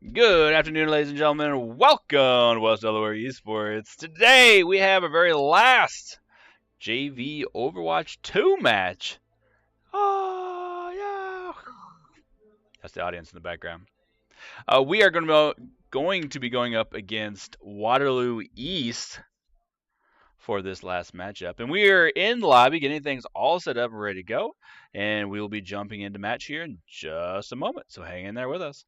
Good afternoon, ladies and gentlemen. Welcome to West Delaware Esports. Today we have a very last JV Overwatch 2 match. Oh, yeah. That's the audience in the background. We are going to be going up against Waterloo East for this last matchup. And we are in the lobby getting things all set up and ready to go. And we will be jumping into match here in just a moment. So hang in there with us.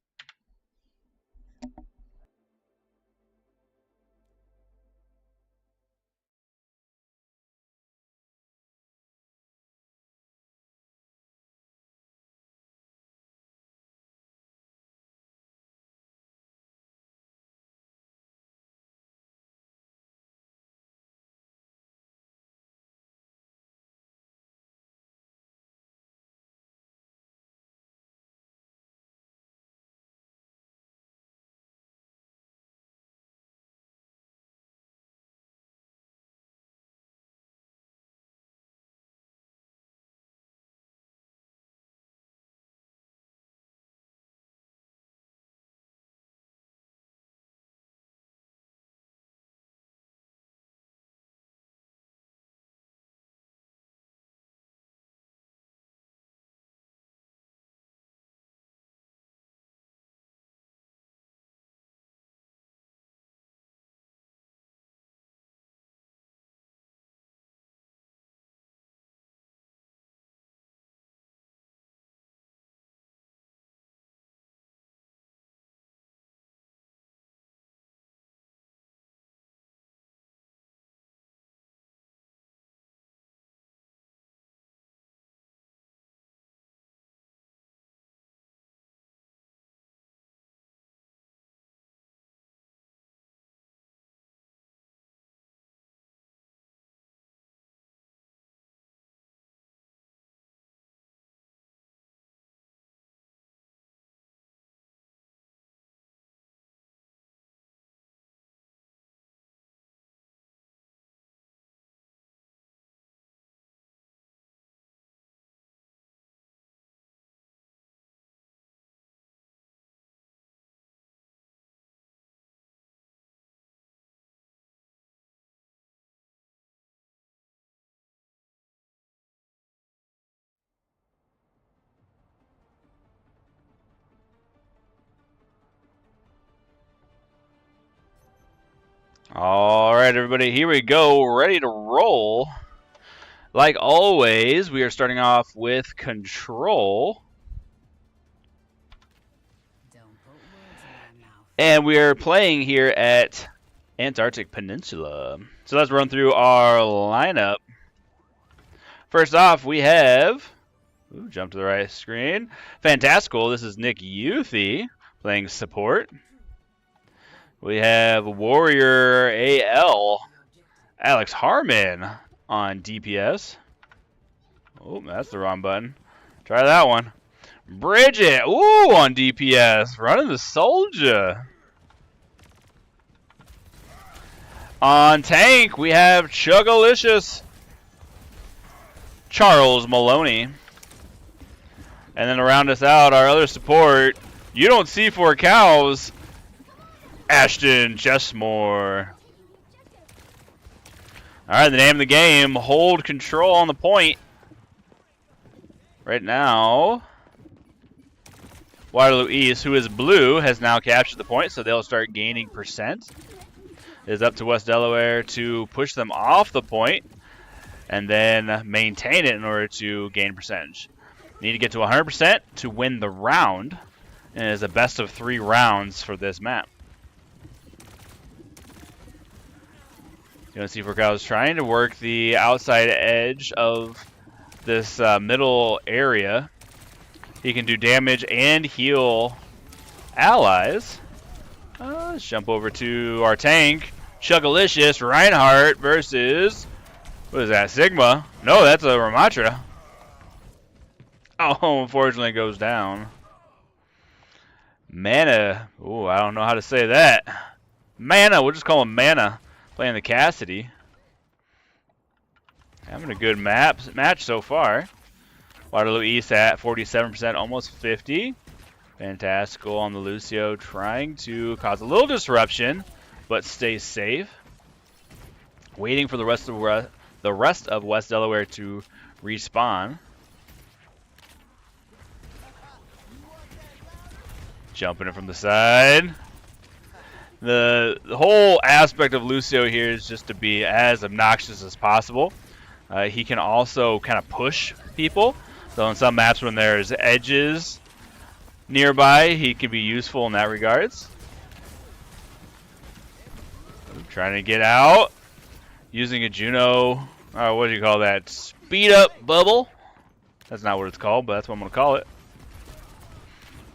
All right, everybody, here we go, ready to roll. Like always, we are starting off with control. And we are playing here at Antarctic Peninsula. So let's run through our lineup. First off, we have, jump to the right screen, Fantastical. This is Nick Youthy playing support. We have Warrior AL, Alex Harmon on DPS. Oh, that's the wrong button. Try that one. Bridget, on DPS, running the soldier. On tank, we have Chugalicious, Charles Maloney. And then to round us out, our other support, you don't see 4 cows, Ashton Chessmore. Alright, the name of the game, hold control on the point. Right now, Waterloo East, who is blue, has now captured the point, so they'll start gaining percent. It is up to West Delaware to push them off the point and then maintain it in order to gain percentage. You need to get to 100% to win the round, and it is a best of 3 rounds for this map. You want to see if Forcal's trying to work the outside edge of this middle area. He can do damage and heal allies. Let's jump over to our tank. Chugalicious Reinhardt versus, what is that, Sigma? No, that's a Ramatra. Oh, unfortunately goes down. Mana. Ooh, I don't know how to say that. Mana, we'll just call him Mana. Playing the Cassidy. Having a good match so far. Waterloo East at 47%, almost 50. Fantastical on the Lucio, trying to cause a little disruption, but stay safe. Waiting for the rest of West Delaware to respawn. Jumping it from the side. The whole aspect of Lucio here is just to be as obnoxious as possible. He can also kind of push people. So in some maps when there's edges nearby, he can be useful in that regards. Trying to get out. Using a Juno, what do you call that? Speed up bubble. That's not what it's called, but that's what I'm going to call it.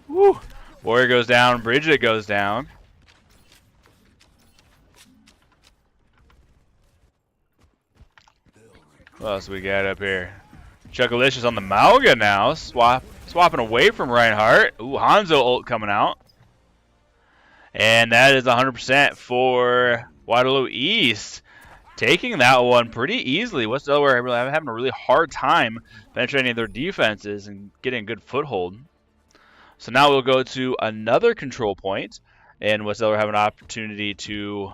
Woo! Warrior goes down. Bridget goes down. What else we got up here? Chuckalicious on the Mauga now. Swapping away from Reinhardt. Ooh, Hanzo ult coming out. And that is 100% for Waterloo East. Taking that one pretty easily. West Delaware really having a really hard time penetrating their defenses and getting a good foothold. So now we'll go to another control point, and West Delaware have an opportunity to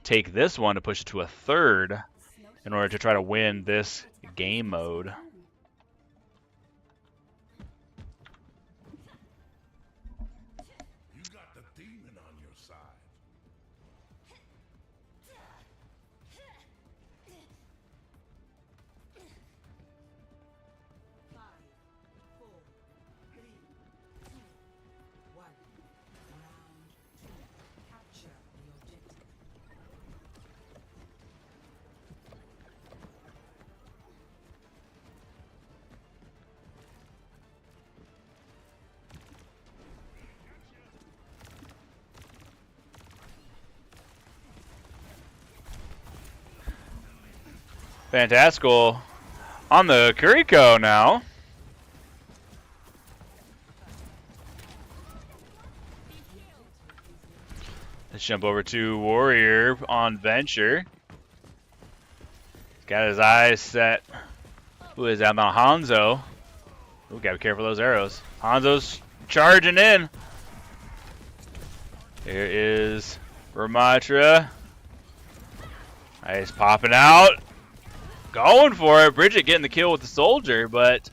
take this one to push it to a third in order to try to win this game mode. Fantastical on the Kuriko now. Let's jump over to Warrior on Venture. Got his eyes set. Who is that? About Hanzo. Ooh, gotta be careful of those arrows. Hanzo's charging in. There is Ramatra. Nice, popping out. Going for it. Bridget getting the kill with the soldier, but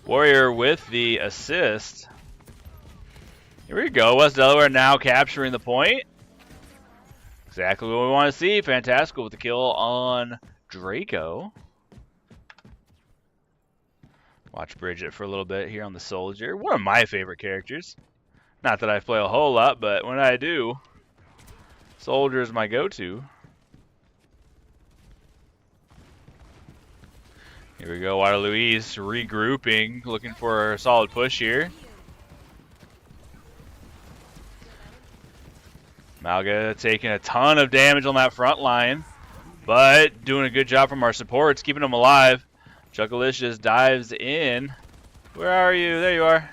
Warrior with the assist. Here we go. West Delaware now capturing the point. Exactly what we want to see. Fantastical with the kill on Draco. Watch Bridget for a little bit here on the soldier. One of my favorite characters. Not that I play a whole lot, but when I do, soldier is my go-to. Here we go, Waterloo East regrouping, looking for a solid push here. Mauga taking a ton of damage on that front line, but doing a good job from our supports, keeping them alive. Chuckalicious dives in. Where are you? There you are.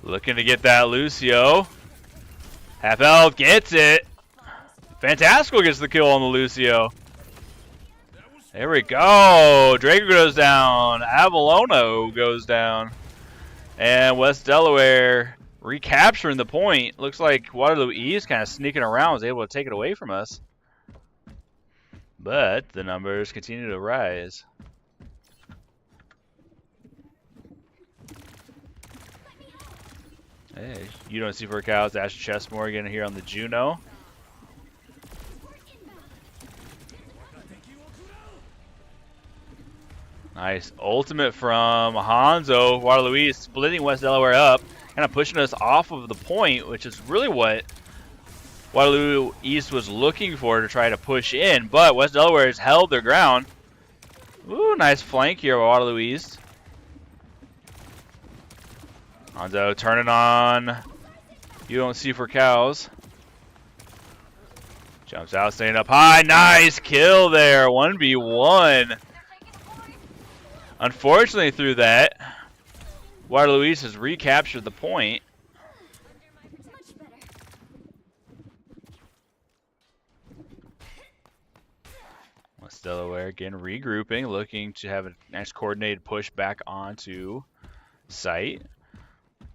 Looking to get that Lucio. Half health, gets it. Fantastical gets the kill on the Lucio. There we go. Draco goes down. Avalono goes down. And West Delaware recapturing the point. Looks like Waterloo East kind of sneaking around, was able to take it away from us. But the numbers continue to rise. Hey, you don't see for cows. Ash Chessmorgan here on the Juno. Nice ultimate from Hanzo. Waterloo East splitting West Delaware up, kind of pushing us off of the point, which is really what Waterloo East was looking for to try to push in. But West Delaware has held their ground. Ooh, nice flank here by Waterloo East. Hanzo turning on. You don't see for cows. Jumps out, staying up high. Nice kill there. 1v1. Unfortunately, through that, Waterloo East has recaptured the point. West Delaware again regrouping, looking to have a nice coordinated push back onto site.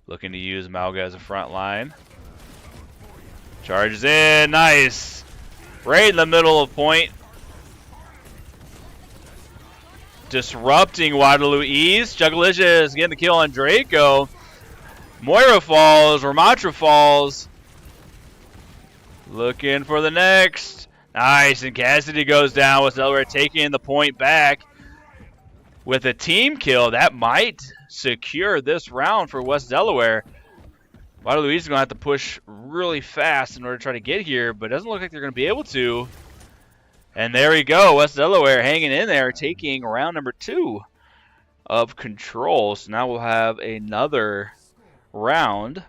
Looking to use Malga as a front line. Charges in. Nice. Right in the middle of point. Disrupting Waterloo East. Juggalicious getting the kill on Draco. Moira falls. Ramatra falls. Looking for the next. Nice. And Cassidy goes down with Delaware taking the point back. With a team kill, that might secure this round for West Delaware. Waterloo East is going to have to push really fast in order to try to get here, but it doesn't look like they're going to be able to. And there we go. West Delaware hanging in there, taking round number 2 of control. So now we'll have another round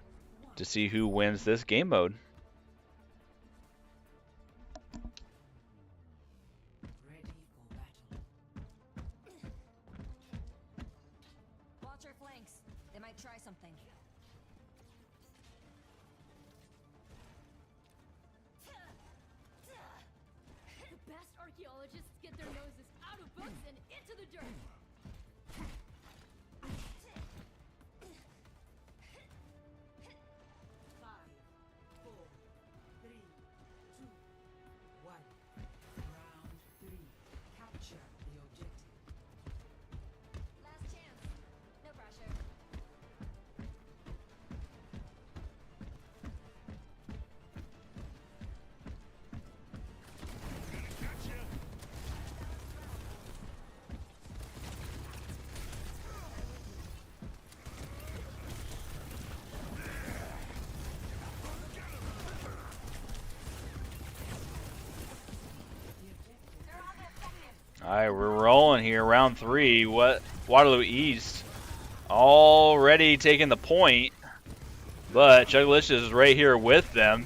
to see who wins this game mode. Watch our flanks. They might try something. The best archaeologists get their noses out of books and into the dirt. Five, 4, 3, 2, 1. Round 3. Capture the objective. Last chance. No pressure. Alright, we're rolling here. Round 3. Waterloo East already taking the point, but Juggalicious is right here with them.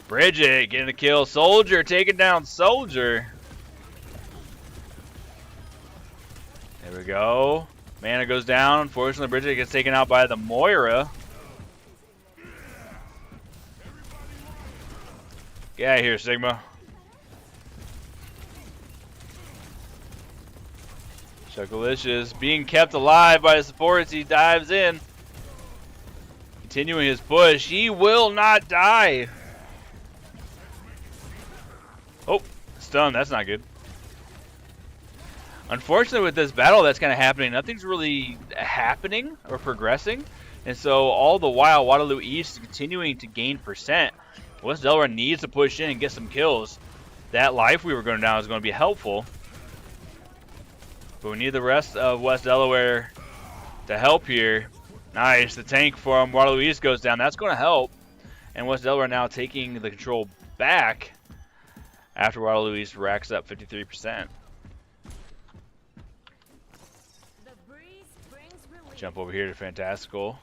Bridget getting a kill. Soldier taking down Soldier. There we go. Mana goes down. Unfortunately, Bridget gets taken out by the Moira. Get out of here, Sigma. Juggalicious being kept alive by the supports. He dives in. Continuing his push. He will not die. Oh, stun. That's not good. Unfortunately, with this battle that's kind of happening, nothing's really happening or progressing. And so all the while, Waterloo East is continuing to gain percent. West Delaware needs to push in and get some kills. That life we were going down is going to be helpful. But we need the rest of West Delaware to help here. Nice. The tank from Waterloo East goes down. That's going to help. And West Delaware now taking the control back after Waterloo East racks up 53%. Jump over here to Fantastical.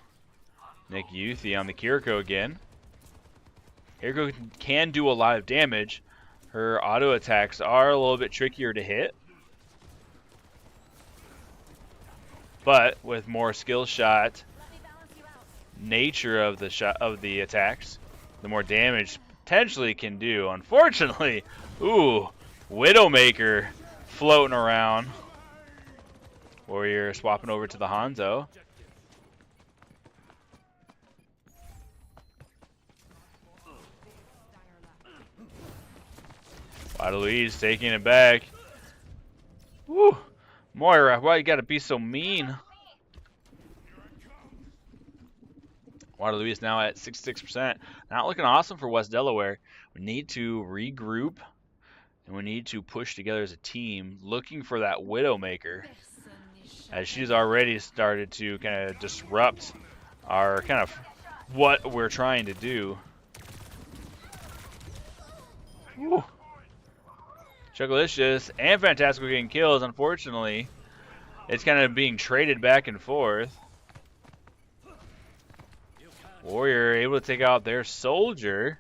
Nick Youthy on the Kiriko again. Kiriko can do a lot of damage. Her auto attacks are a little bit trickier to hit. But with more skill shot nature of the attacks, the more damage potentially can do. Unfortunately, ooh, Widowmaker floating around. Warrior swapping over to the Hanzo. Waterloo East taking it back. Woo! Moira, why you gotta be so mean? Waterloo East now at 66%. Not looking awesome for West Delaware. We need to regroup, and we need to push together as a team, looking for that Widowmaker, as she's already started to kind of disrupt our kind of what we're trying to do. Woo. Juggalicious and Fantastical getting kills. Unfortunately, it's kind of being traded back and forth. Warrior able to take out their Soldier.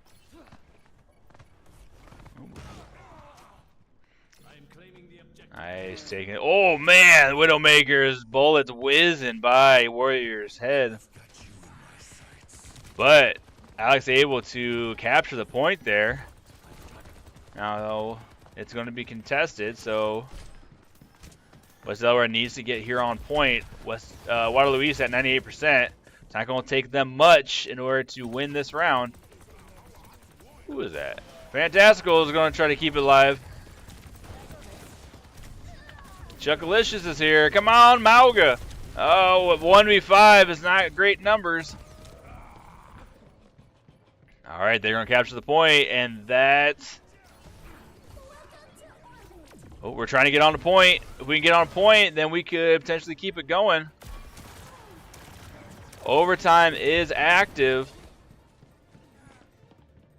Nice taking it. Oh man, Widowmaker's bullets whizzing by Warrior's head. But Alex able to capture the point there. Now it's going to be contested, so West Delaware needs to get here on point. Waterloo East at 98%. It's not going to take them much in order to win this round. Who is that? Fantastical is going to try to keep it alive. Chuckalicious is here. Come on, Mauga. Oh, 1v5 is not great numbers. All right, they're going to capture the point, and that's... Oh, we're trying to get on the point. If we can get on a point, then we could potentially keep it going. Overtime is active.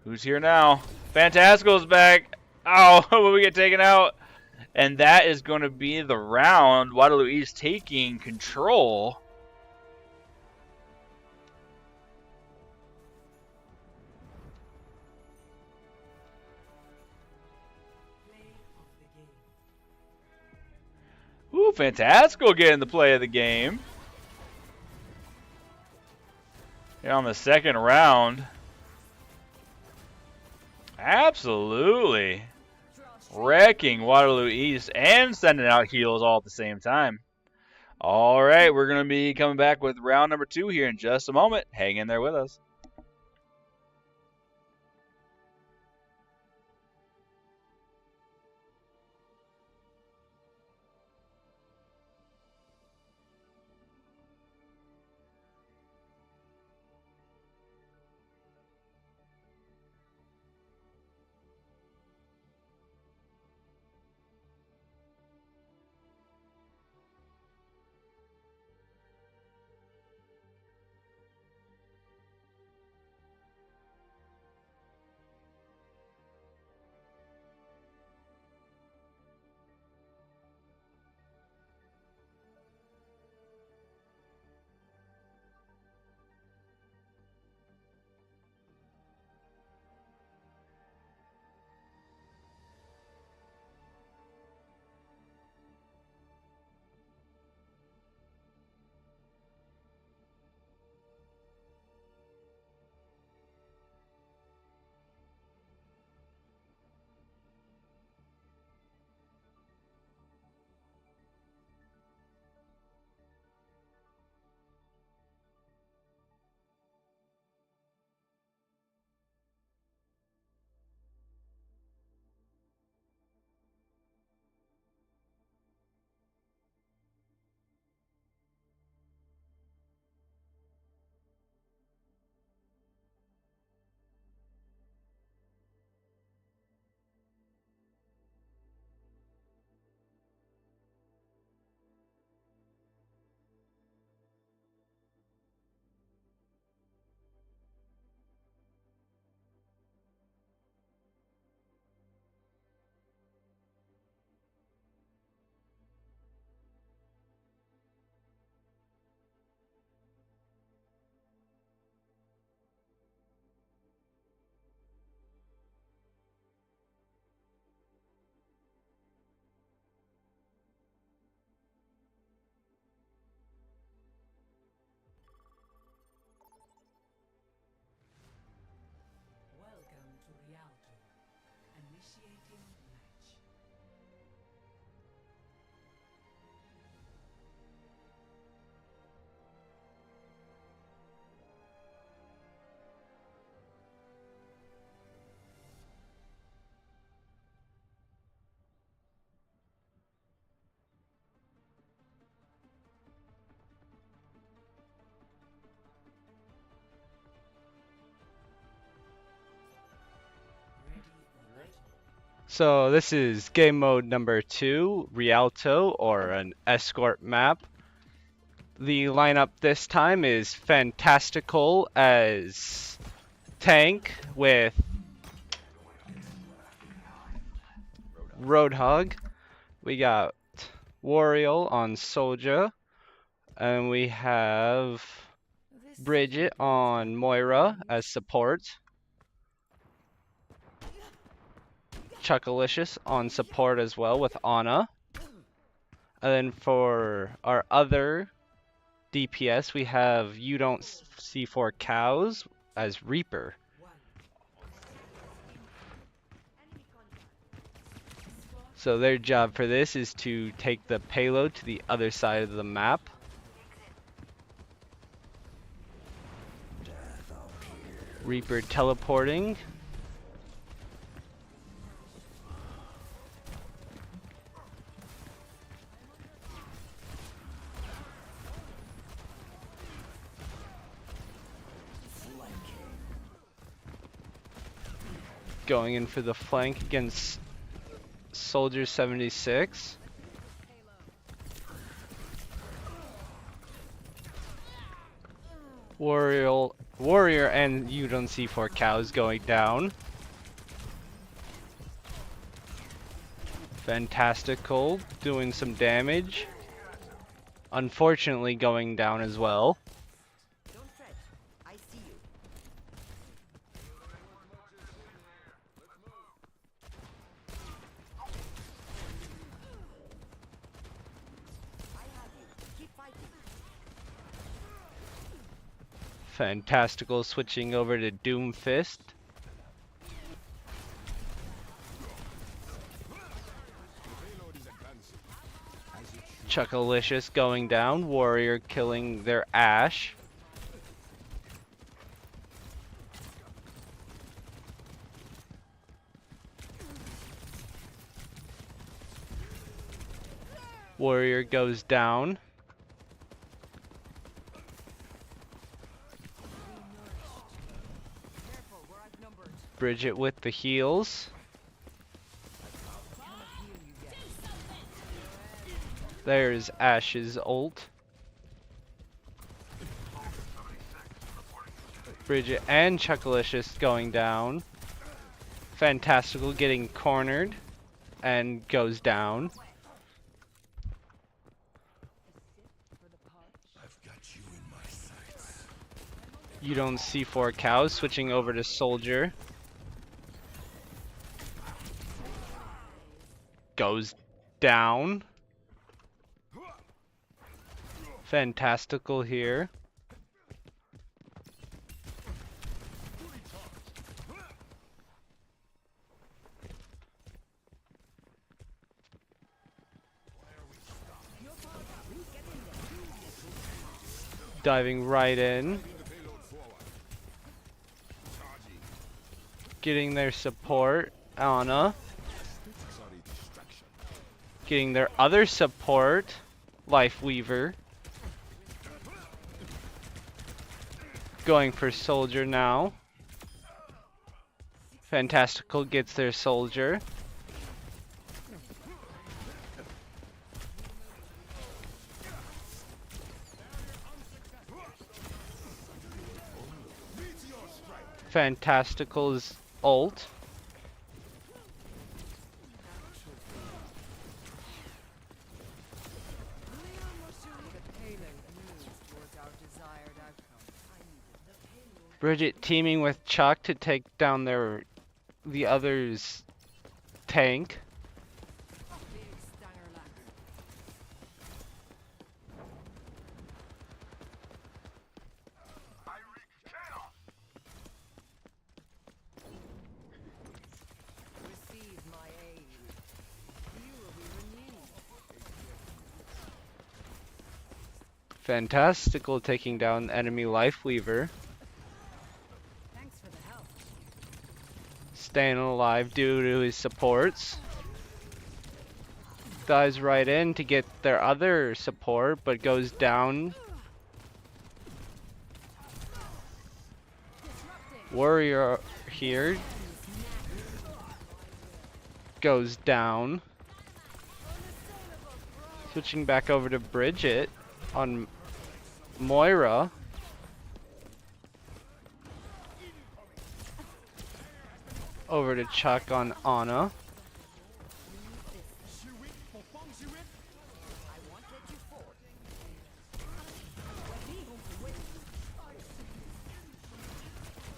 Who's here now? Fantastical's back. Oh, we get taken out. And that is going to be the round. Waterloo East taking control. Ooh, Fantastical getting the play of the game. Here on the second round. Absolutely. Wrecking Waterloo East and sending out heals all at the same time. All right, we're going to be coming back with round number 2 here in just a moment. Hang in there with us. Welcome to Rialto. Initiating match. So this is game mode number 2, Rialto, or an escort map. The lineup this time is Fantastical as tank with Roadhog. We got Wario on Soldier, and we have Bridget on Moira as support. Chuckalicious on support as well with Anna. And then for our other DPS, we have You Don't See Four Cows as Reaper. So their job for this is to take the payload to the other side of the map. Reaper teleporting. Going in for the flank against Soldier 76. Warrior and you don't see 4 cows going down. Fantastical, doing some damage. Unfortunately going down as well. Don't fret. I see you. I have you. Keep fighting. Fantastical switching over to Doomfist. Chuckalicious going down. Warrior killing their Ash. Warrior goes down. Careful, we're outnumbered. Bridget with the heals. There's Ash's ult. Bridget and Chuckalicious going down. Fantastical getting cornered and goes down. You don't see 4 cows switching over to Soldier. Goes down. Fantastical here. Diving right in. Getting their support, Anna. Getting their other support, Lifeweaver. Going for Soldier now. Fantastical gets their Soldier. Fantastical's ult. Bridget teaming with Chuck to take down the other's tank. Receive my aid. You will be renewed. Fantastical taking down enemy Lifeweaver. Thanks for the help. Staying alive due to his supports. Dives right in to get their other support, but goes down. Warrior here. Goes down. Switching back over to Bridget on Moira. Over to Chuck on Anna.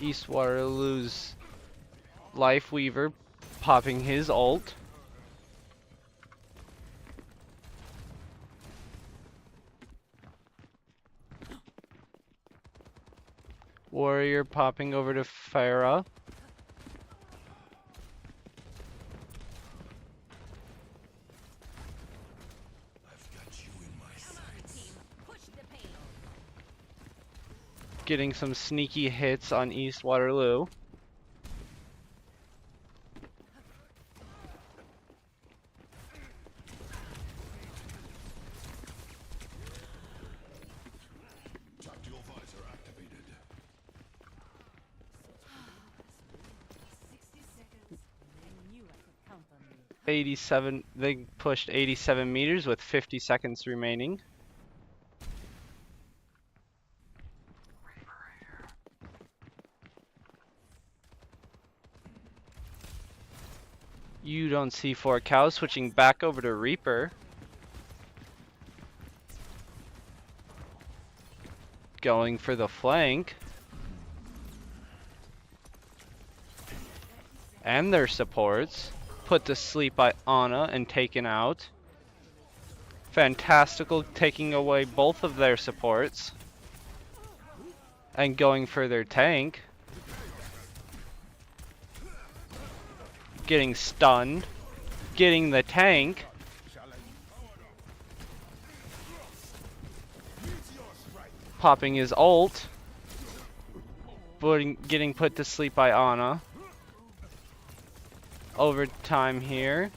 East Waterloo's Lifeweaver popping his ult. Warrior popping over to Farah. Getting some sneaky hits on East Waterloo. Tactical visor activated. 60 seconds. I knew I could count on you. 87. They pushed 87 meters with 50 seconds remaining. You don't see 4 cows switching back over to Reaper. Going for the flank. And their supports. Put to sleep by Ana and taken out. Fantastical taking away both of their supports. And going for their tank. Getting stunned. Getting the tank. Popping his ult. Getting put to sleep by Ana. Overtime here.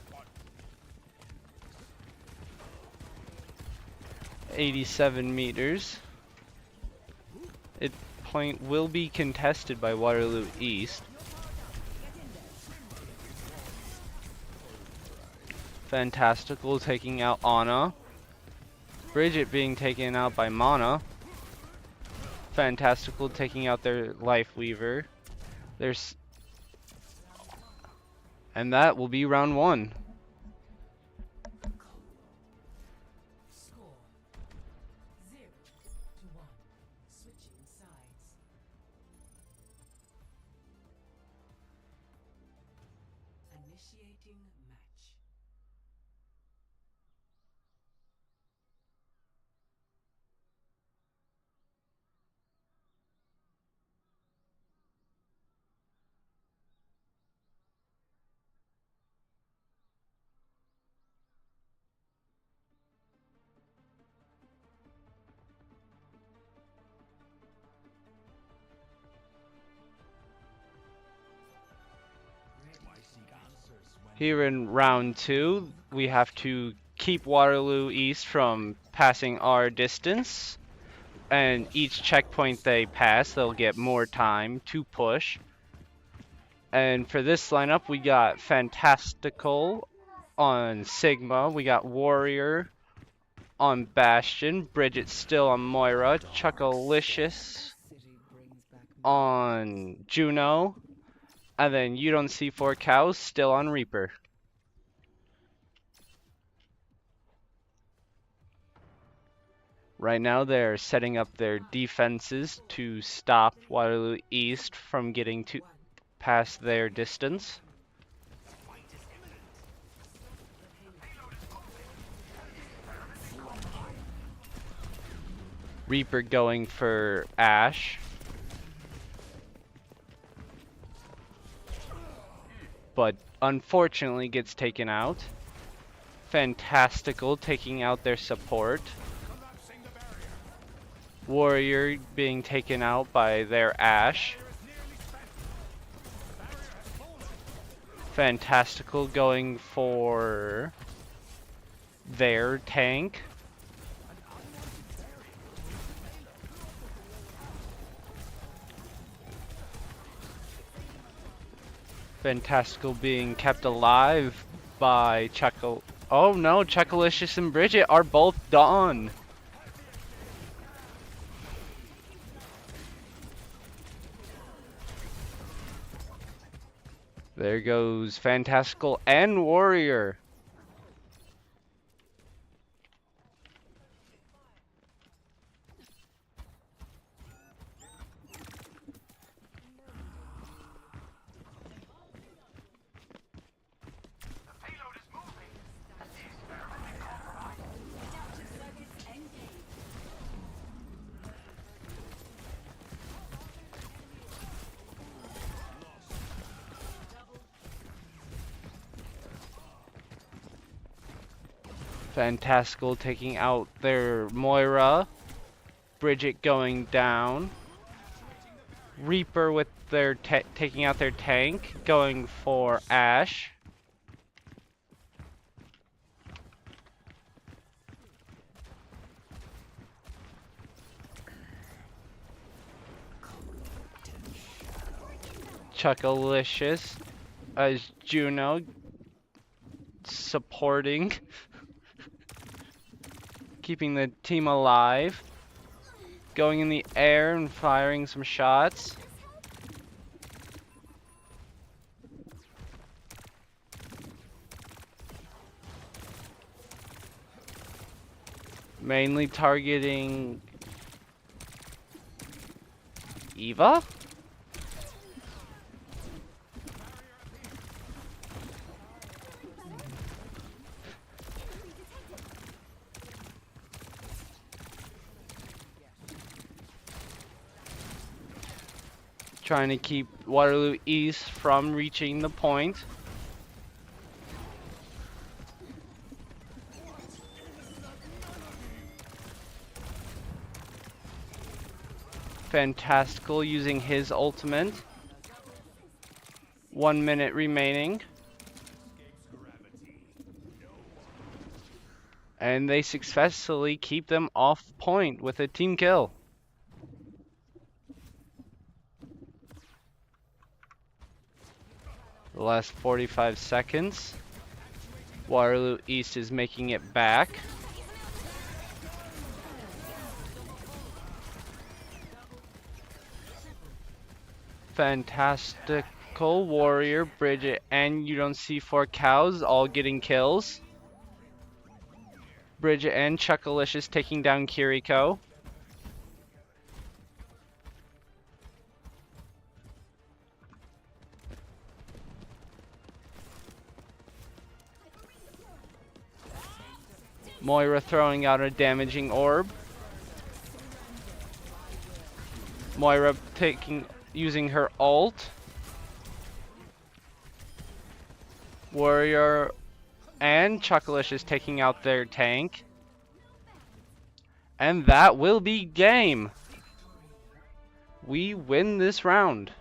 87 meters. Point will be contested by Waterloo East. Fantastical taking out Ana. Bridget being taken out by Mana. Fantastical taking out their Life Weaver. And that will be round 1. Score 0-1. Switching sides. Initiating match. Here in round 2, we have to keep Waterloo East from passing our distance. And each checkpoint they pass, they'll get more time to push. And for this lineup, we got Fantastical on Sigma. We got Warrior on Bastion. Bridget still on Moira. Chuckalicious on Juno. And then you don't see 4 cows still on Reaper. Right now they're setting up their defenses to stop Waterloo East from getting to past their distance. Reaper going for Ash. But unfortunately gets taken out. Fantastical taking out their support. Warrior being taken out by their Ash. Fantastical going for their tank. Fantastical being kept alive by Chuckle. Oh no, Chuckalicious and Bridget are both done. There goes Fantastical and Warrior. Fantastical taking out their Moira. Bridget going down. Reaper with their taking out their tank, going for Ash. Chuckalicious as Juno supporting, keeping the team alive, going in the air and firing some shots. Mainly targeting Eva? Trying to keep Waterloo East from reaching the point. Fantastical using his ultimate. 1 minute remaining. And they successfully keep them off point with a team kill. The last 45 seconds. Waterloo East is making it back. Fantastical Warrior, Bridget, and You Don't See Four Cows all getting kills. Bridget and Chuckalicious taking down Kiriko. Moira throwing out a damaging orb. Moira using her ult. Warrior and Chuckalicious taking out their tank. And that will be game. We win this round.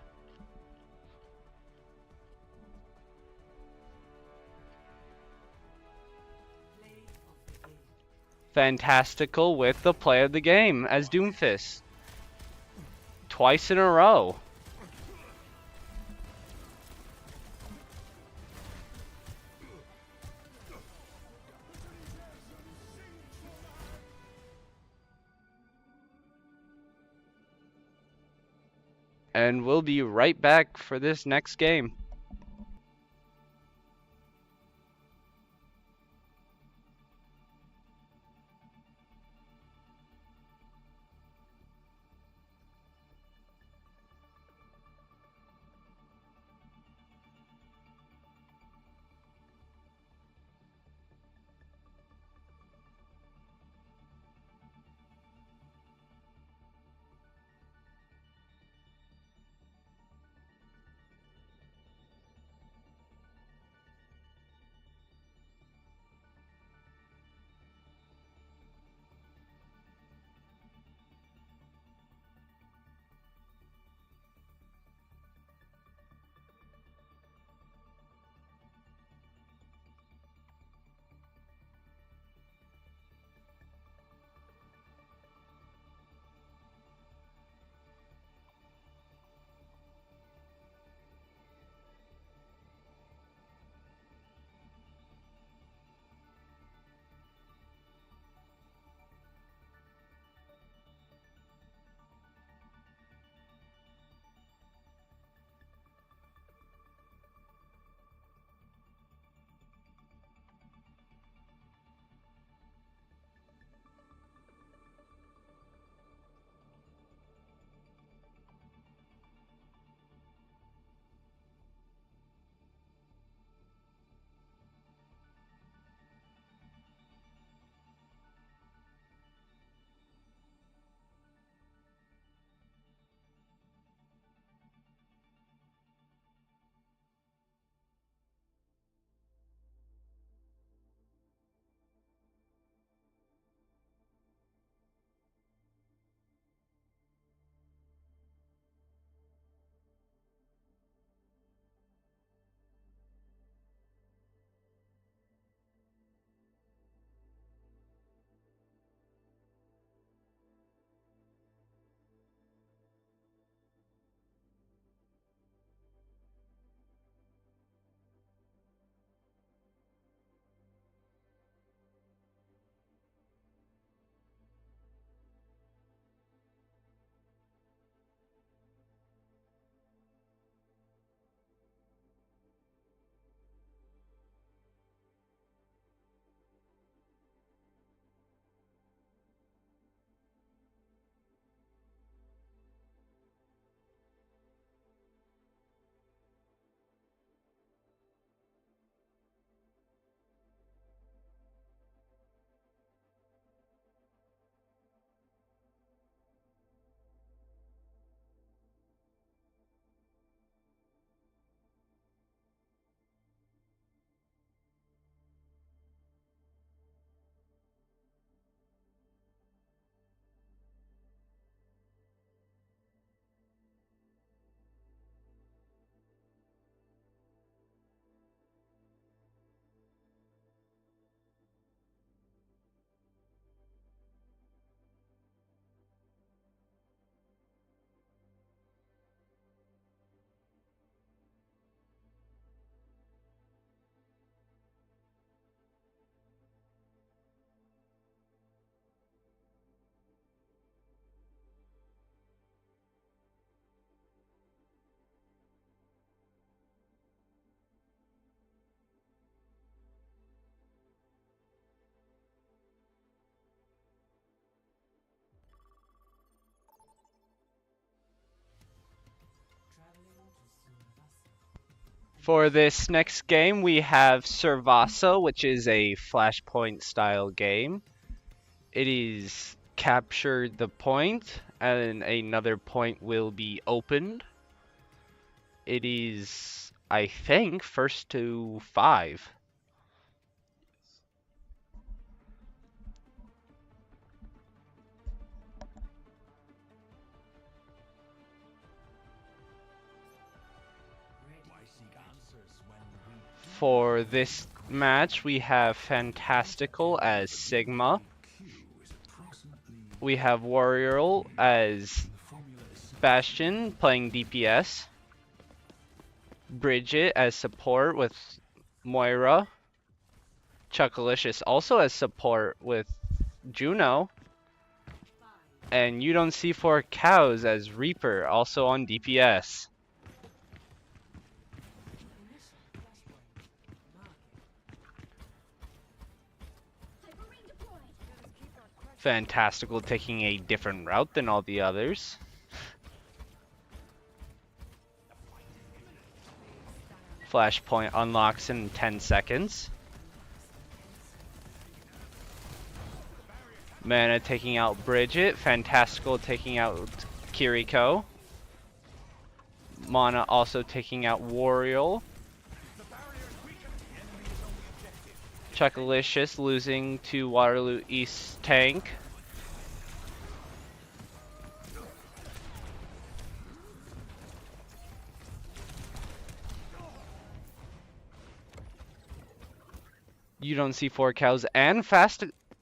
Fantastical with the play of the game as Doomfist. Twice in a row. And we'll be right back for this next game. For this next game, we have Servaso, which is a Flashpoint style game. It is capture the point, and another point will be opened. It is, I think, first to 5. For this match, we have Fantastical as Sigma. We have Warrior as Bastion playing DPS. Bridget as support with Moira. Chuckalicious also as support with Juno. And you don't see 4 cows as Reaper also on DPS. Fantastical taking a different route than all the others. Flashpoint unlocks in 10 seconds. Mana taking out Bridget. Fantastical taking out Kiriko. Mana also taking out Warrior. Chuckalicious losing to Waterloo East tank. You don't see 4 cows and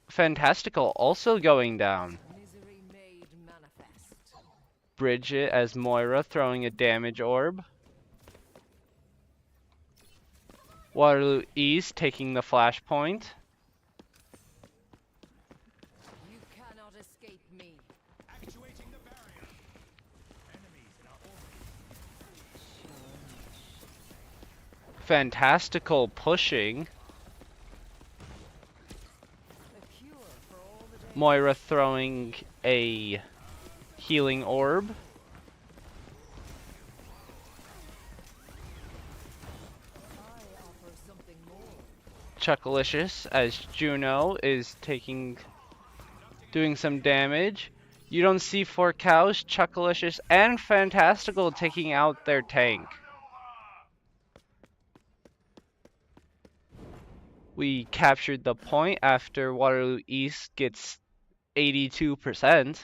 Fantastical also going down. Misery made manifest. Bridget as Moira throwing a damage orb. Waterloo East taking the flashpoint. You cannot escape me. Actuating the barrier. Enemies in our orbit. Fantastical pushing. The cure for all the days. Moira throwing a healing orb. I offer something more. Chuckalicious as Juno is doing some damage. You don't see 4 cows, Chuckalicious and Fantastical taking out their tank. We captured the point after Waterloo East gets 82%.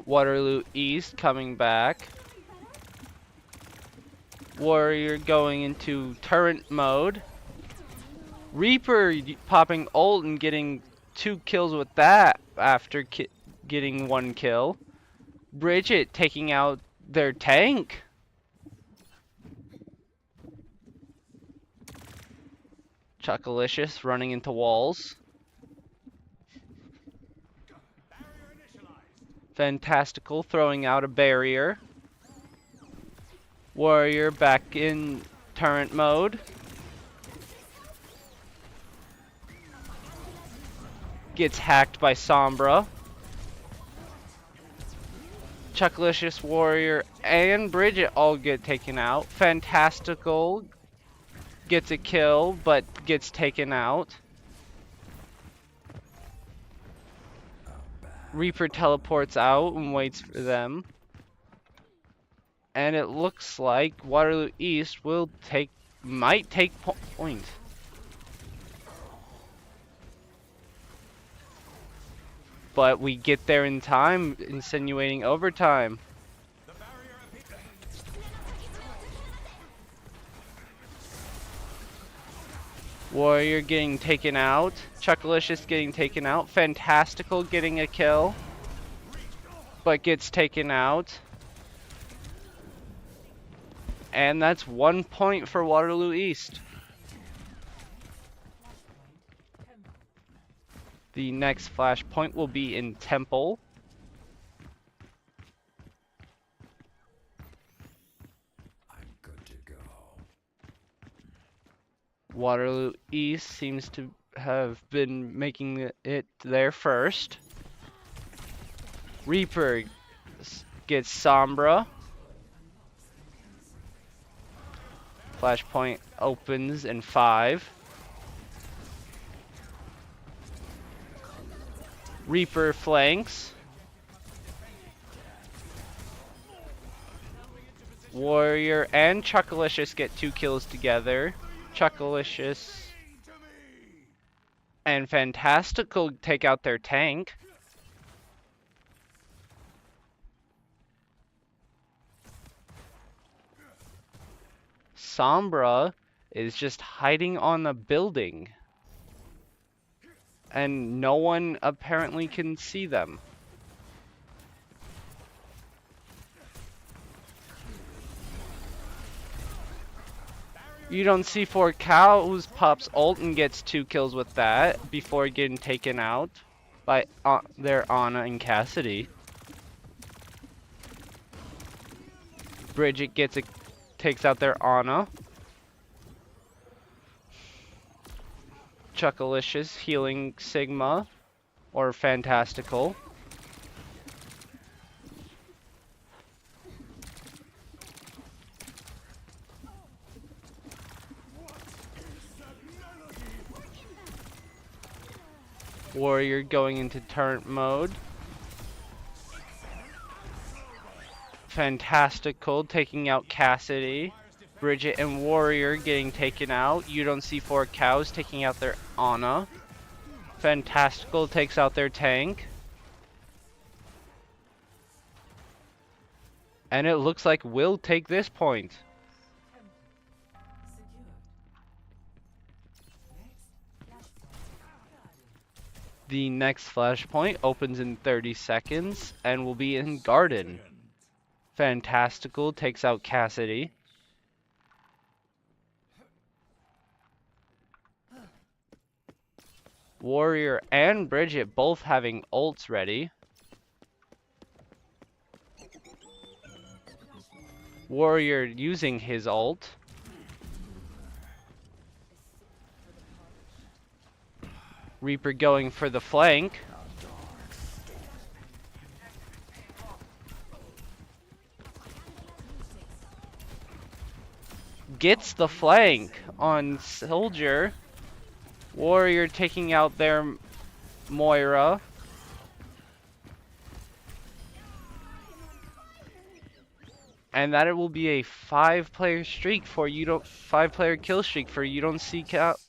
Waterloo East coming back. Warrior going into turret mode. Reaper popping ult and getting 2 kills with that after getting 1 kill. Bridget taking out their tank. Chuckalicious running into walls. Fantastical throwing out a barrier. Warrior back in turret mode. Gets hacked by Sombra. Chuckalicious, Warrior, and Bridget all get taken out. Fantastical gets a kill, but gets taken out. Reaper teleports out and waits for them. And it looks like Waterloo East might take point. But we get there in time, insinuating overtime. Warrior getting taken out. Chuckalicious getting taken out. Fantastical getting a kill. But gets taken out. And that's 1 point for Waterloo East. The next flashpoint will be in Temple. I'm good to go. Waterloo East seems to have been making it there first. Reaper gets Sombra. Flashpoint opens in 5. Reaper flanks. Warrior and Chuckalicious get 2 kills together. Chuckalicious and Fantastical take out their tank. Sombra is just hiding on a building. And no one apparently can see them. You don't see 4 cows pops ult and gets 2 kills with that before getting taken out by their Ana and Cassidy. Bridget takes out their Ana. Chuckalicious healing Sigma or Fantastical. Warrior going into turret mode. Fantastical taking out Cassidy. Bridget and Warrior getting taken out. You don't see 4 cows taking out their Ana. Fantastical takes out their tank. And it looks like we'll take this point. The next flashpoint opens in 30 seconds and will be in Garden. Fantastical takes out Cassidy. Warrior and Bridget both having ults ready. Warrior using his ult. Reaper going for the flank. Gets the flank on Soldier. Warrior taking out their Moira. And that it will be a 5-player streak for you don't 5-player kill streak for you don't see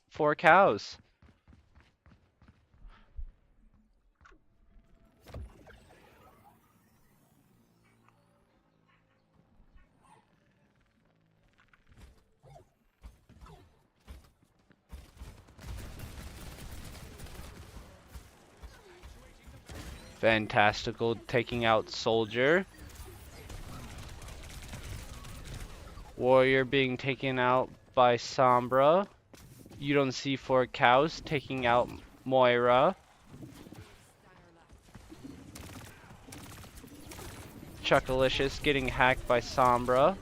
4 cows. Fantastical taking out Soldier. Warrior being taken out by Sombra. You don't see 4 cows taking out Moira. Chuckalicious getting hacked by Sombra.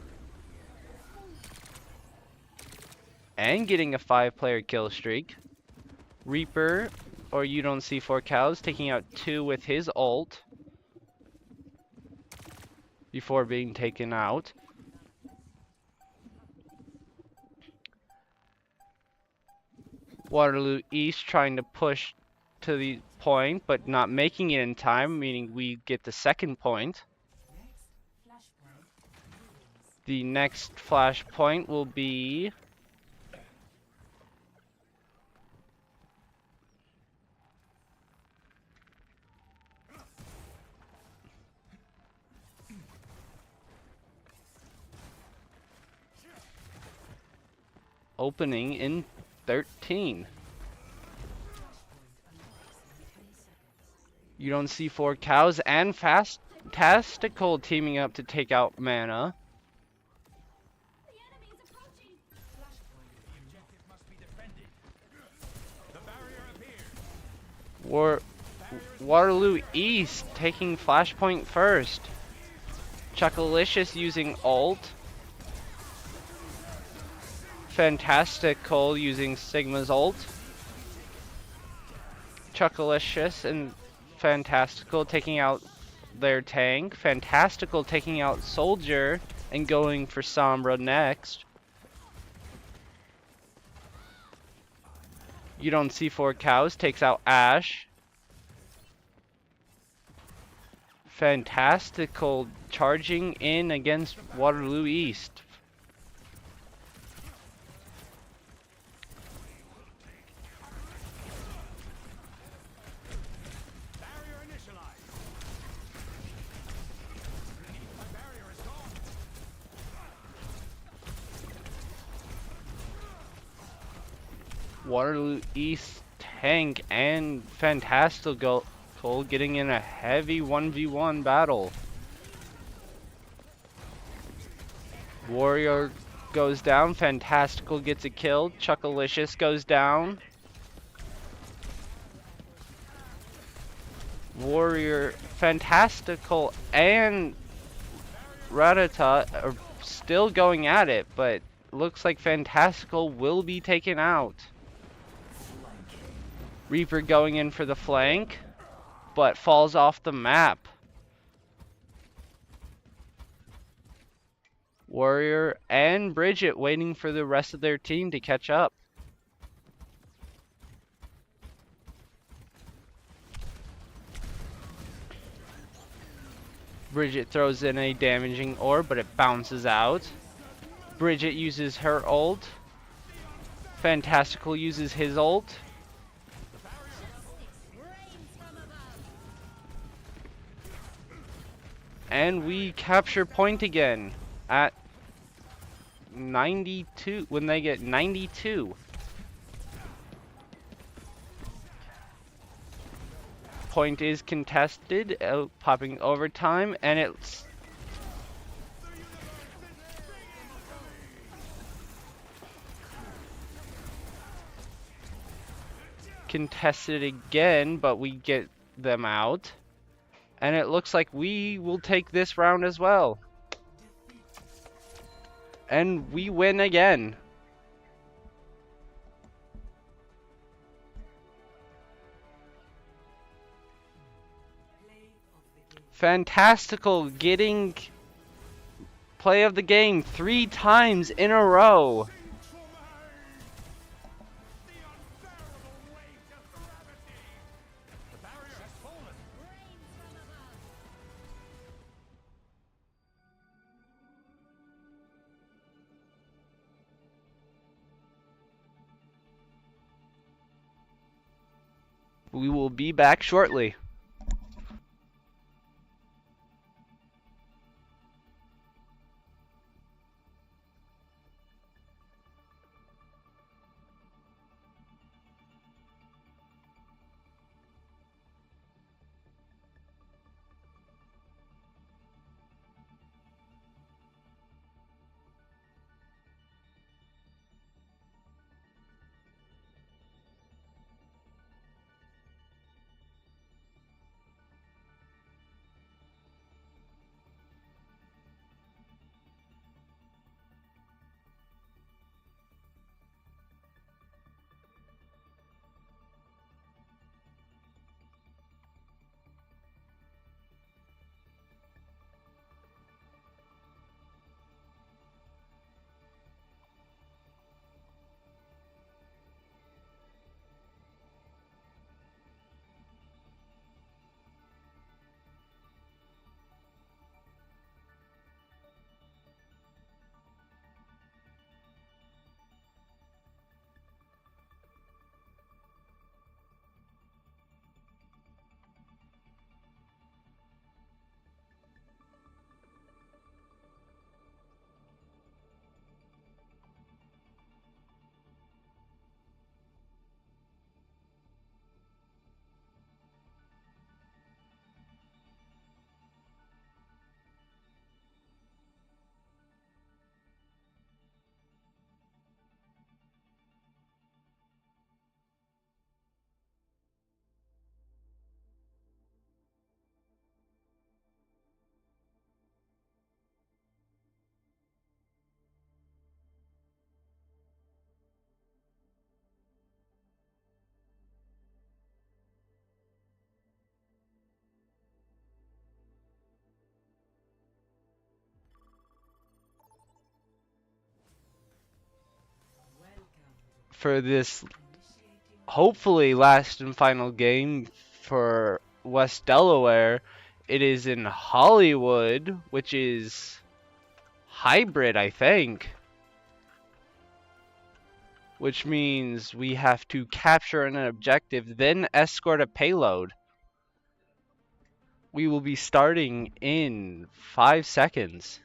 And getting a 5-player kill streak. Reaper, or you don't see 4 cows, taking out 2 with his ult. Before being taken out. Waterloo East trying to push to the point, but not making it in time, meaning we get the second point. The next flashpoint will be opening in 13. You don't see 4 cows and Fantastical teaming up to take out Mana. The enemy's approaching. The objective must be defended. The barrier appears. Waterloo East taking Flashpoint first. Chuckalicious using ult. Fantastical using Sigma's ult. Chuckalicious and Fantastical taking out their tank. Fantastical taking out Soldier and going for Sombra next. You don't see 4 cows, takes out Ash. Fantastical charging in against Waterloo East. Barrier initialized. My barrier is gone. Waterloo East tank and Fantastical getting in a heavy 1v1 battle. Warrior goes down, Fantastical gets a kill, Chuckalicious goes down. Warrior, Fantastical, and Ratata are still going at it, but looks like Fantastical will be taken out. Reaper going in for the flank, but falls off the map. Warrior and Bridget waiting for the rest of their team to catch up. Bridget throws in a damaging orb, but it bounces out. Bridget uses her ult. Fantastical uses his ult. And we capture point again at 92 when they get 92. Point is contested, popping overtime, and it's contested again, but we get them out. And it looks like we will take this round as well. And we win again. Fantastical getting play of the game 3 times in a row. The unbearable weight of gravity. The barrier has fallen. We will be back shortly. for this hopefully last and final game for West Delaware. It is in Hollywood, which is hybrid, I think. Which means we have to capture an objective, then escort a payload. We will be starting in 5 seconds.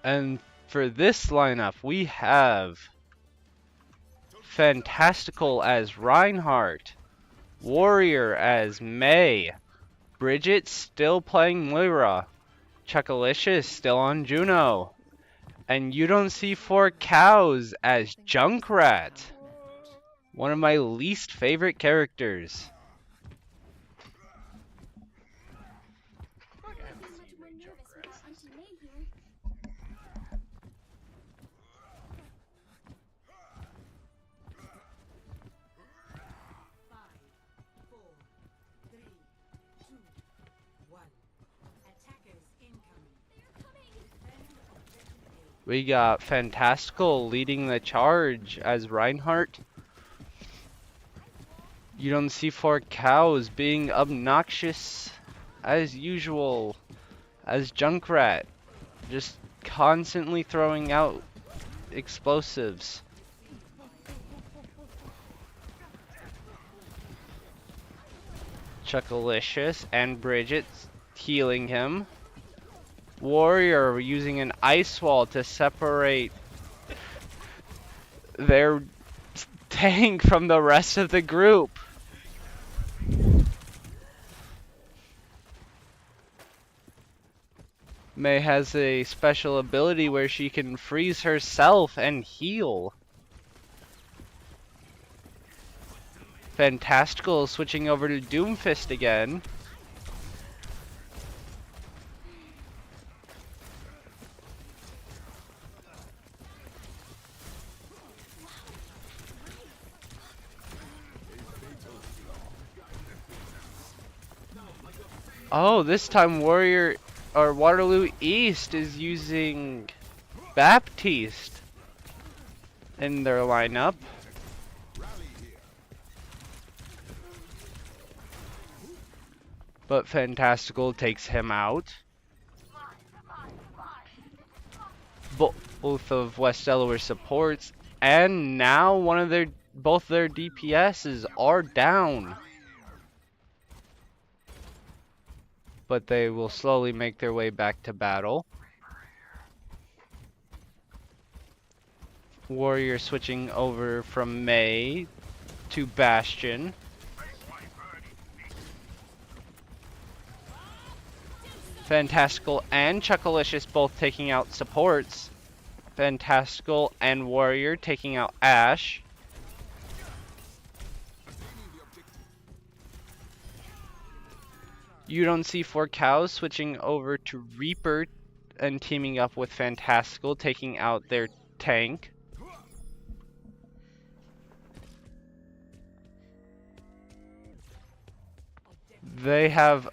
And for this lineup, we have Fantastical as Reinhardt, Warrior as May, Bridget still playing Moira, Chuckalicious still on Juno, and You Don't See Four Cows as Junkrat, one of my least favorite characters. We got Fantastical leading the charge as Reinhardt. You Don't See Four Cows being obnoxious as usual as Junkrat, just constantly throwing out explosives. Chuckalicious and Bridget healing him. Warrior using an ice wall to separate their tank from the rest of the group. May has a special ability where she can freeze herself and heal. Fantastical switching over to Doomfist again. Oh, this time Warrior or Waterloo East is using Baptiste in their lineup. But Fantastical takes him out. Both of West Delaware supports, and now both their DPSs are down. But they will slowly make their way back to battle. Warrior switching over from May to Bastion. Fantastical and Chuckalicious both taking out supports. Fantastical and Warrior taking out Ash. You Don't See Four Cows switching over to Reaper and teaming up with Fantastical, taking out their tank. They have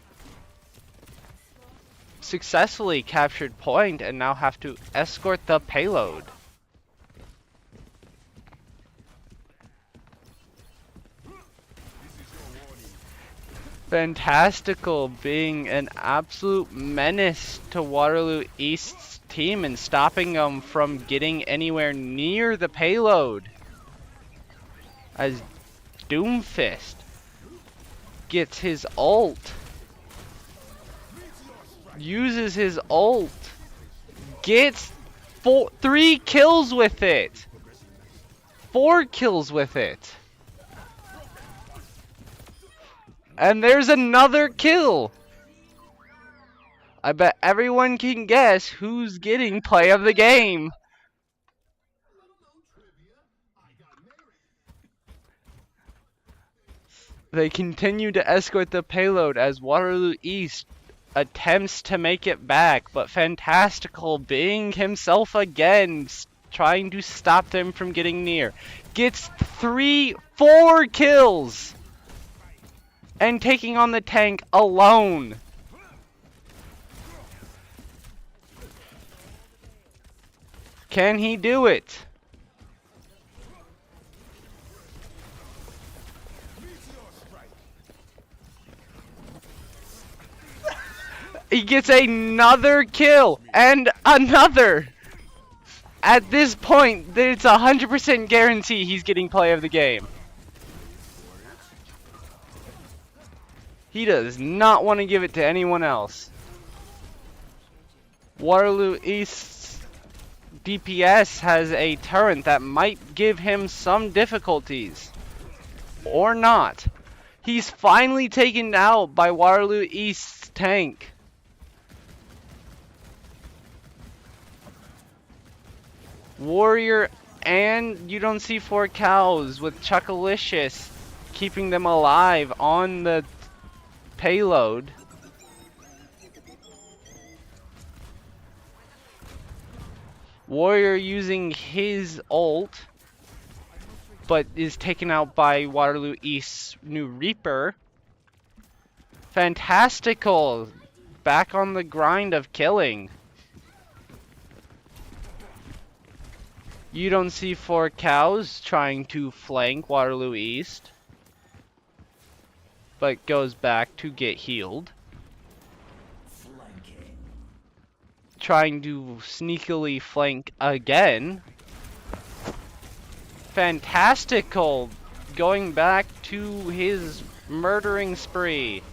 successfully captured point and now have to escort the payload. Fantastical being an absolute menace to Waterloo East's team and stopping them from getting anywhere near the payload. As Doomfist gets his ult. Uses his ult. Gets 3 kills with it. 4 kills with it. And there's another kill. I bet everyone can guess who's getting play of the game. They continue to escort the payload as Waterloo East attempts to make it back, but Fantastical being himself again, trying to stop them from getting near. Gets 4 kills! And taking on the tank alone. Can he do it? He gets another kill and another. At this point, it's 100% guarantee he's getting play of the game. He does not want to give it to anyone else. Waterloo East's DPS has a turret that might give him some difficulties. Or not. He's finally taken out by Waterloo East's tank. Warrior and you don't see 4 cows with Chuckalicious keeping them alive on the payload. Warrior using his ult, but is taken out by Waterloo East's new Reaper. Fantastical, back on the grind of killing. You don't see 4 cows trying to flank Waterloo East, but goes back to get healed. Trying to sneakily flank again. Fantastical, going back to his murdering spree.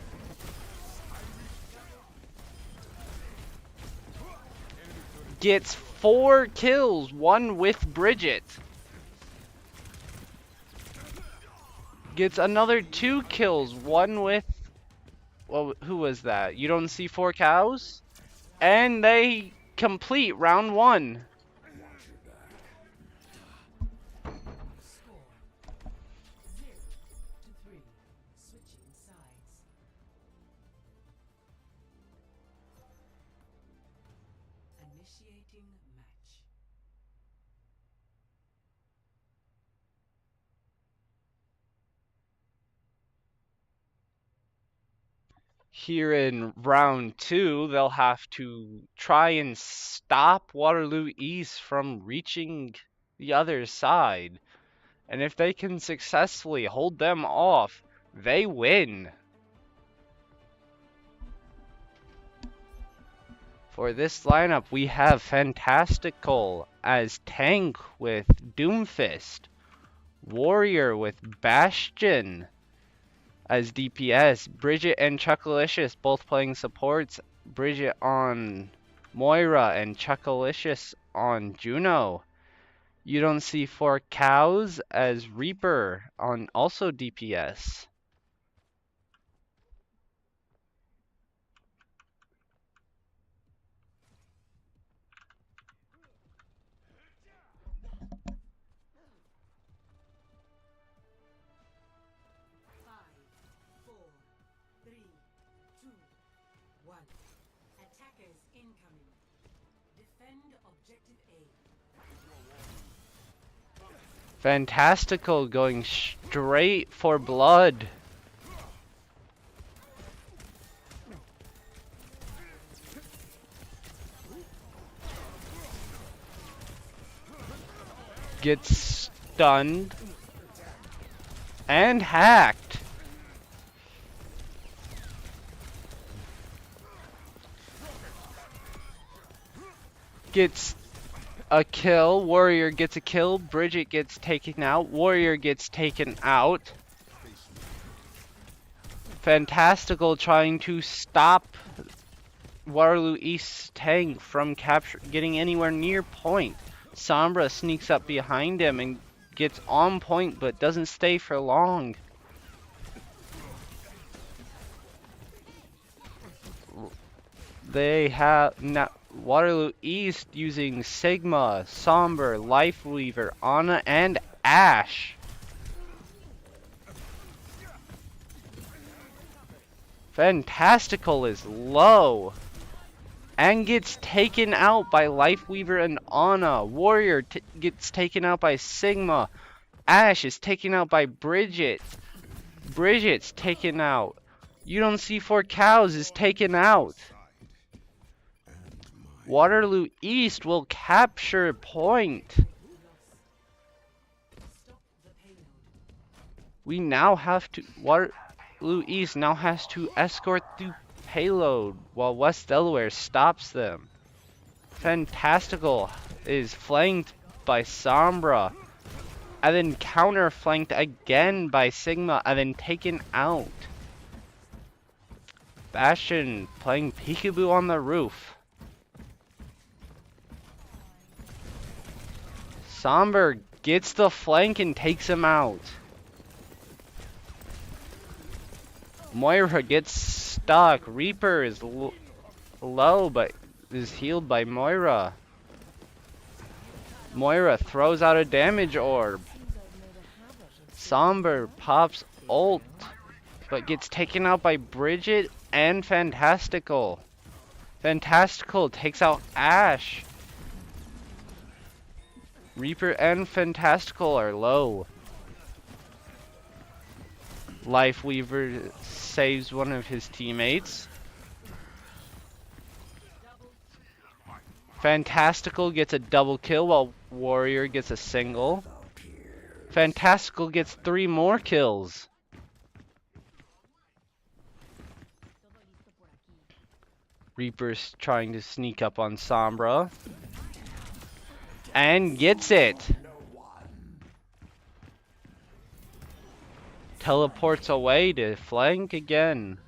Gets 4 kills, 1 with Bridget. Gets another 2 kills, 1 with... Well, who was that? You don't see 4 cows? And they complete round 1. Score 0-3. Switching sides. Initiating match. Here in round 2, they'll have to try and stop Waterloo East from reaching the other side. And if they can successfully hold them off, they win. For this lineup, we have Fantastical as tank with Doomfist, Warrior with Bastion as DPS, Bridget and Chuckalicious both playing supports, Bridget on Moira and Chuckalicious on Juno. You don't see 4 cows as Reaper on also DPS. Five, 4, 3, 2, 1. Attackers incoming. Defend objective A. Fantastical going straight for blood. Gets stunned and hacked. Gets a kill. Warrior gets a kill. Bridget gets taken out. Warrior gets taken out. Fantastical trying to stop Waterloo East's tank from getting anywhere near point. Sombra sneaks up behind him and gets on point, but doesn't stay for long. They have Waterloo East using Sigma, Somber, Lifeweaver, Ana, and Ash. Fantastical is low and gets taken out by Lifeweaver and Ana. Warrior gets taken out by Sigma. Ash is taken out by Bridget. Bridget's taken out. You don't see 4 cows is taken out. Waterloo East will capture point. Stop the payload. We now have to. Waterloo East now has to escort the payload while West Delaware stops them. Fantastical is flanked by Sombra, and then counter flanked again by Sigma, and then taken out. Bastion playing peekaboo on the roof. Somber gets the flank and takes him out. Moira gets stuck. Reaper is low, but is healed by Moira. Moira throws out a damage orb. Somber pops ult, but gets taken out by Bridget and Fantastical. Fantastical takes out Ash. Reaper and Fantastical are low. Lifeweaver saves one of his teammates. Fantastical gets a double kill while Warrior gets a single. Fantastical gets 3 more kills. Reaper's trying to sneak up on Sombra. And gets it. Teleports away to flank again.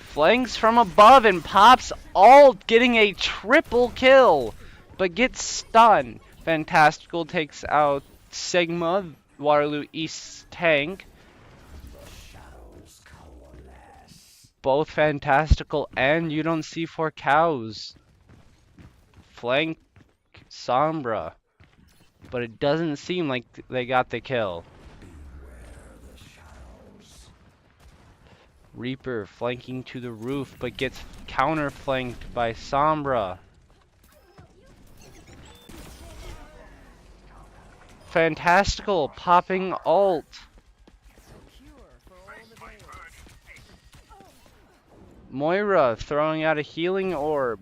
Flanks from above and pops ult, getting a triple kill, but gets stunned. Fantastical takes out Sigma, Waterloo East tank. Both Fantastical and You Don't See 4 Cows flank Sombra, but it doesn't seem like they got the kill. Reaper flanking to the roof, but gets counter flanked by Sombra. Fantastical popping ult. Moira throwing out a healing orb.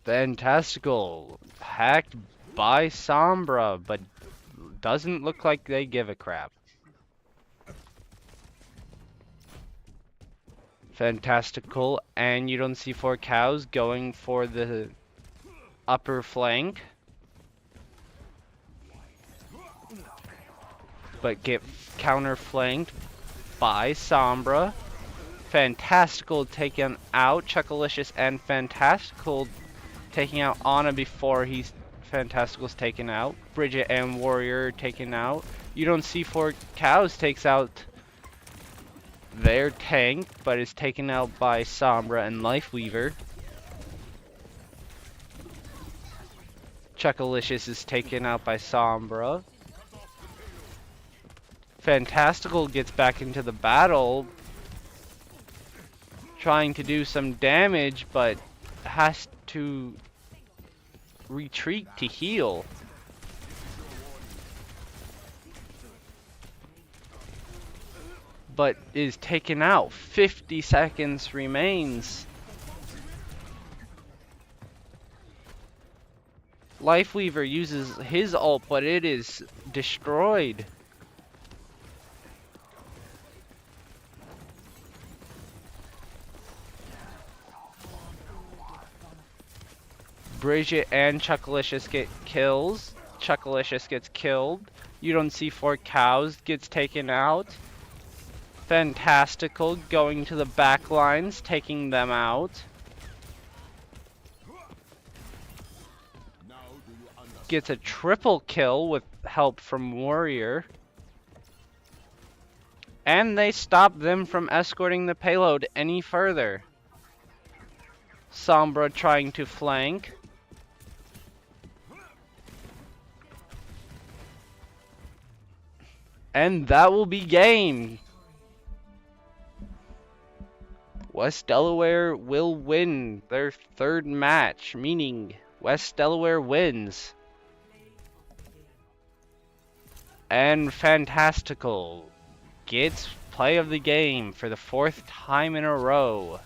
Fantastical hacked by Sombra, but doesn't look like they give a crap. Fantastical and You Don't See 4 Cows going for the upper flank, but get counter flanked by Sombra. Fantastical taken out. Chuckalicious and Fantastical taking out Anna before Fantastical's taken out. Bridget and Warrior taken out. You Don't See 4 Cows takes out their tank, but is taken out by Sombra and Lifeweaver. Chuckalicious is taken out by Sombra. Fantastical gets back into the battle, trying to do some damage, but has to retreat to heal. But is taken out. 50 seconds remains. Lifeweaver uses his ult, but it is destroyed. Bridget and Chuckalicious get kills. Chuckalicious gets killed. You Don't See 4 Cows gets taken out. Fantastical going to the back lines, taking them out. Gets a triple kill with help from Warrior. And they stop them from escorting the payload any further. Sombra trying to flank. And that will be game. West Delaware will win their third match, meaning West Delaware wins. And Fantastical gets play of the game for the fourth time in a row.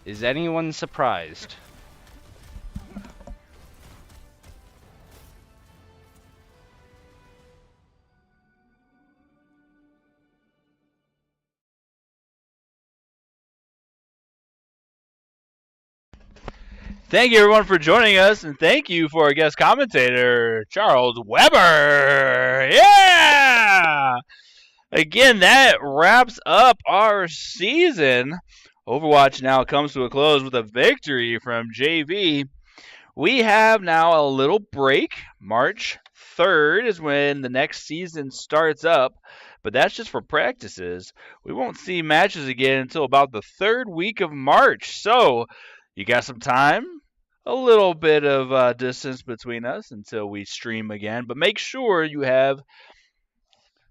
Is anyone surprised? Thank you, everyone, for joining us, and thank you for our guest commentator, Charles Weber. Yeah! Again, that wraps up our season. Overwatch now comes to a close with a victory from JV. We have now a little break. March 3rd is when the next season starts up, but that's just for practices. We won't see matches again until about the third week of March. So, you got some time? A little bit of distance between us until we stream again, but make sure you have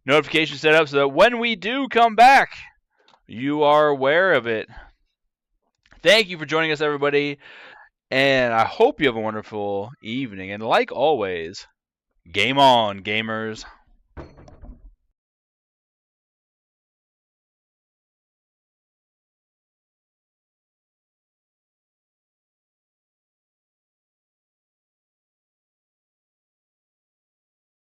notifications set up so that when we do come back, you are aware of it. Thank you for joining us, everybody, and I hope you have a wonderful evening. And like always, game on, gamers.